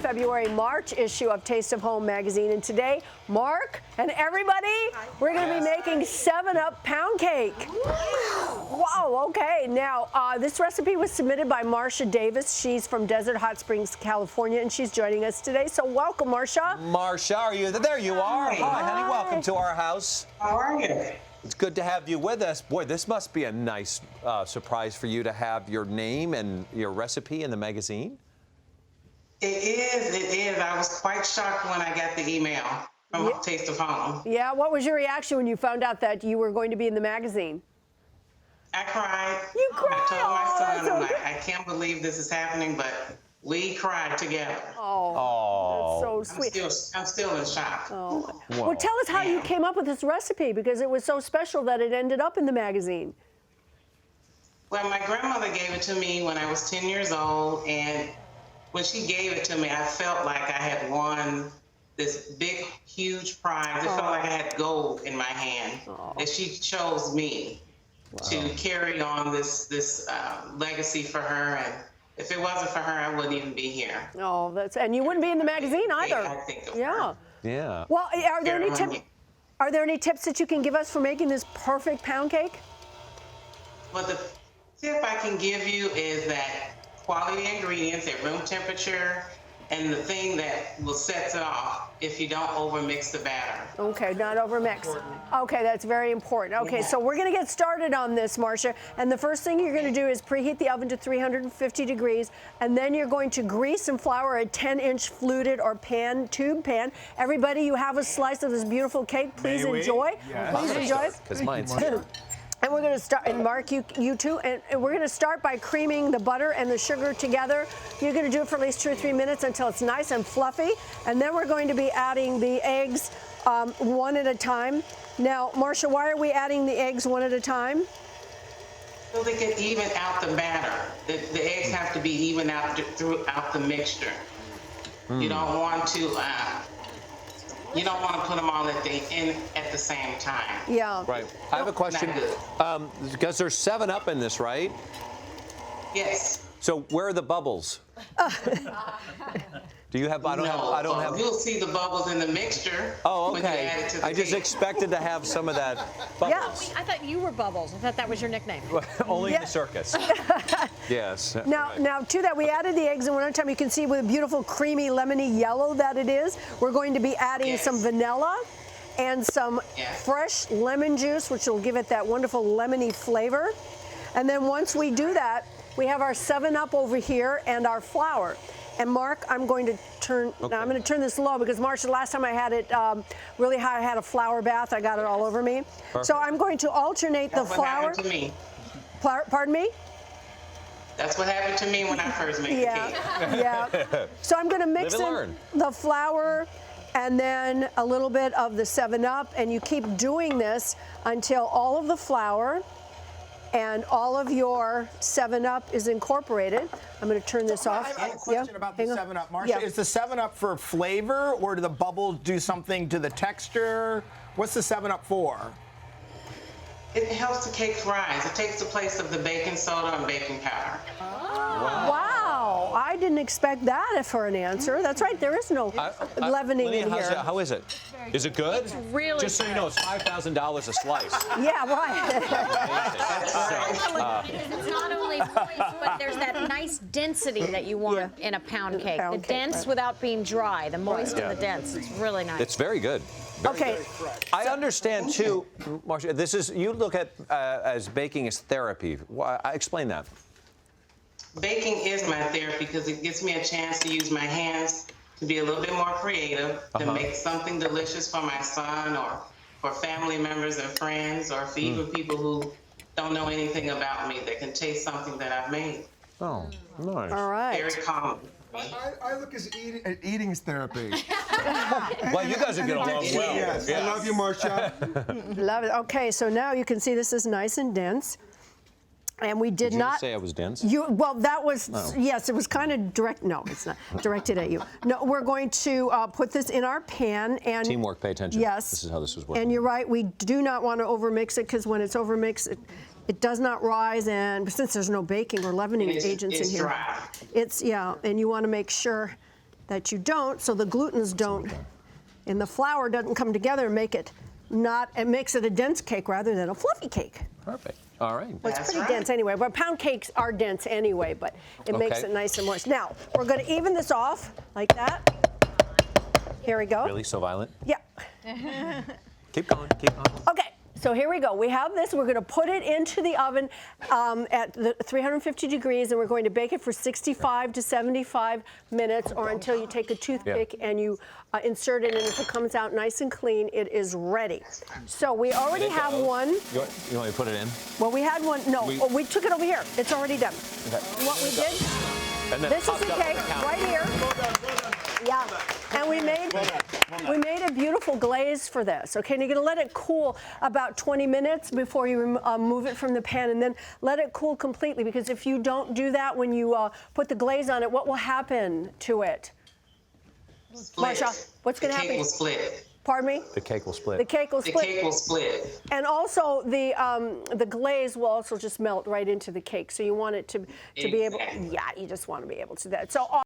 February, March issue of Taste of Home magazine. And today, Mark and everybody, we're going to be making 7-Up pound cake. Wow, okay. Now, this recipe was submitted by Marsha Davis. She's from Desert Hot Springs, California, and she's joining us today. So welcome, Marsha. Marsha, are you there? You are. Hi, honey. Welcome to our house. How are you? It's good to have you with us. Boy, this must be a nice surprise for you to have your name and your recipe in the magazine. It is. I was quite shocked when I got the email from Taste of Home. Yeah, what was your reaction when you found out that you were going to be in the magazine? I cried. You cried? I told my son, so I'm like, I can't believe this is happening, but we cried together. Oh, that's so sweet. I'm still in shock. Oh. Well, tell us how you came up with this recipe, because it was so special that it ended up in the magazine. Well, my grandmother gave it to me when I was 10 years old, and when she gave it to me, I felt like I had won this big, huge prize. It felt like I had gold in my hand, that she chose me to carry on this legacy for her. And if it wasn't for her, I wouldn't even be here. Oh, and you wouldn't be in the magazine either. I think of her. Yeah. Well, are there any tips that you can give us for making this perfect pound cake? Well, the tip I can give you is that quality ingredients at room temperature, and the thing that will set it off if you don't overmix the batter. Okay, not overmix. Okay, that's very important. Okay, so we're going to get started on this, Marsha. And the first thing you're going to do is preheat the oven to 350 degrees, and then you're going to grease and flour a 10-inch fluted or tube pan. Everybody, you have a slice of this beautiful cake. Please enjoy. Yes. Please enjoy. Because mine's here. And we're going to start, and Mark, you too, and we're going to start by creaming the butter and the sugar together. You're going to do it for at least 2 or 3 minutes until it's nice and fluffy. And then we're going to be adding the eggs one at a time. Now, Marsha, why are we adding the eggs one at a time? So they can even out the batter. The eggs have to be even out throughout the mixture. You don't want to. You don't want to put them all at the same time. Yeah. Right. I have a question. Because there's 7-Up in this, right? Yes. So where are the bubbles? Do you have? I don't have. You'll see the bubbles in the mixture. Oh, when you okay. add it to the I just cake. expected to have some of that bubbles. I thought you were Bubbles. I thought that was your nickname. Only in the circus. Yes. Now, to that, we added the eggs in one at a time. You can see with a beautiful, creamy, lemony yellow that it is. We're going to be adding some vanilla and some fresh lemon juice, which will give it that wonderful lemony flavor. And then once we do that, we have our 7-Up over here and our flour. And Mark, I'm going to turn. Now I'm going to turn this low because Marsha, last time I had it really high, I had a flour bath. I got it all over me. Perfect. So I'm going to alternate the flour. What happened to me? Pardon me? That's what happened to me when I first made the cake. Yeah. So I'm going to mix in the flour and then a little bit of the 7-Up, and you keep doing this until all of the flour and all of your 7-Up is incorporated. I'm going to turn this off. I have a question about the 7-Up, Marsha. Is the 7-Up for flavor, or do the bubbles do something to the texture? What's the 7-Up for? It helps the cake rise. It takes the place of the baking soda and baking powder. Wow, I didn't expect that for an answer. That's right, there is no leavening in here. How is it? Is it good? It's really Just so you know, it's $5,000 a slice. Yeah, right. It's not only moist, but there's that nice density that you want in a pound cake. The dense without being dry, the moist and the dense. It's really nice. It's very good. Okay. I understand too, Marsha. This is you look at as baking as therapy. Explain that. Baking is my therapy because it gives me a chance to use my hands to be a little bit more creative, to make something delicious for my son or for family members and friends, or for even people who don't know anything about me that can taste something that I've made. Oh, nice. All right. Very common. I look at eating as therapy. Well, you guys are getting along well. Yes. I love you, Marsha. Love it. Okay, so now you can see this is nice and dense. And we did not say I was dense. Well, that was yes. It was kind of direct. No, it's not directed at you. No, we're going to put this in our pan and teamwork. Pay attention. Yes, this is how this was working. And you're right. We do not want to overmix it because when it's overmixed, it does not rise. And since there's no baking or leavening agents in here, dry. It's and you want to make sure that you don't, so the glutens don't, and the flour doesn't come together and make it it makes it a dense cake rather than a fluffy cake. Perfect. All right. Well, it's That's pretty right. dense anyway, but pound cakes are dense anyway, but it makes Okay. it nice and moist. Now, we're going to even this off like that. Here we go. Really? So violent? Yeah. Keep going. Keep going. Okay, so here we go. We have this. We're going to put it into the oven at 350 degrees, and we're going to bake it for 65 to 75 minutes, or until you take a toothpick and you insert it, and if it comes out nice and clean, it is ready. So we already have one. You want me to put it in? Well, we had one. No, we took it over here. It's already done. Okay. What we did, And then this is popped the up on cake counter. right here. Yeah, and we made a beautiful glaze for this. Okay, and you're gonna let it cool about 20 minutes before you move it from the pan, and then let it cool completely. Because if you don't do that when you put the glaze on it, what will happen to it? Split. Marsha, what's gonna The happen? cake will split. Pardon me? The cake will split. The cake will The split. cake will split. And also the glaze will also just melt right into the cake. So you want it to be able, Exactly. yeah, you just want to be able to do that. So